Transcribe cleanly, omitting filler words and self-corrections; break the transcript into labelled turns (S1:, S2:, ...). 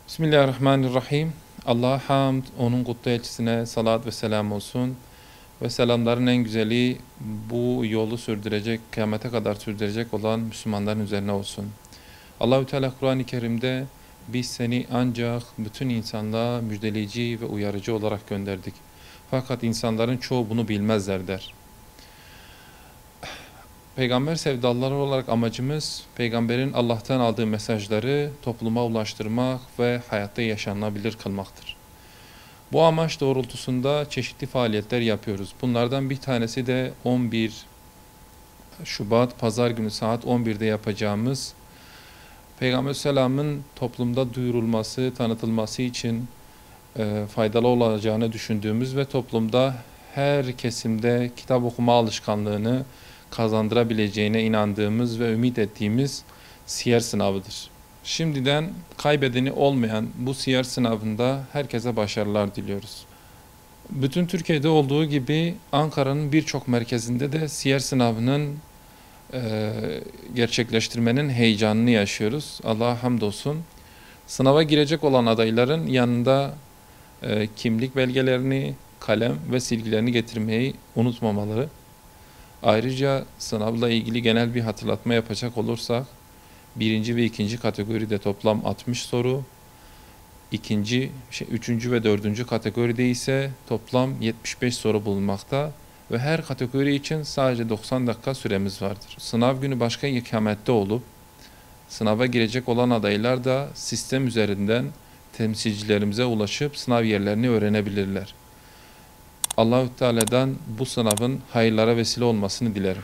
S1: Bismillahirrahmanirrahim. Allah'a hamd, onun kutlu elçisine salat ve selam olsun. Ve selamların en güzeli bu yolu sürdürecek, kıyamete kadar sürdürecek olan Müslümanların üzerine olsun. Allahü Teala Kur'an-ı Kerim'de biz seni ancak bütün insanlığa müjdeleyici ve uyarıcı olarak gönderdik. Fakat insanların çoğu bunu bilmezler der. Peygamber sevdalıları olarak amacımız, peygamberin Allah'tan aldığı mesajları topluma ulaştırmak ve hayatta yaşanabilir kılmaktır. Bu amaç doğrultusunda çeşitli faaliyetler yapıyoruz. Bunlardan bir tanesi de 11 Şubat Pazar günü saat 11'de yapacağımız Peygamber Selam'ın toplumda duyurulması, tanıtılması için faydalı olacağını düşündüğümüz ve toplumda her kesimde kitap okuma alışkanlığını kazandırabileceğine inandığımız ve ümit ettiğimiz siyer sınavıdır. Şimdiden kaybedeni olmayan bu siyer sınavında herkese başarılar diliyoruz. Bütün Türkiye'de olduğu gibi Ankara'nın birçok merkezinde de siyer sınavının gerçekleştirmenin heyecanını yaşıyoruz. Allah'a hamdolsun. Sınava girecek olan adayların yanında kimlik belgelerini, kalem ve silgilerini getirmeyi unutmamaları. Ayrıca sınavla ilgili genel bir hatırlatma yapacak olursak, birinci ve ikinci kategoride toplam 60 soru, üçüncü ve dördüncü kategoride ise toplam 75 soru bulunmakta ve her kategori için sadece 90 dakika süremiz vardır. Sınav günü başka ikamette olup, sınava girecek olan adaylar da sistem üzerinden temsilcilerimize ulaşıp sınav yerlerini öğrenebilirler. Allah-u Teala'dan bu sınavın hayırlara vesile olmasını dilerim.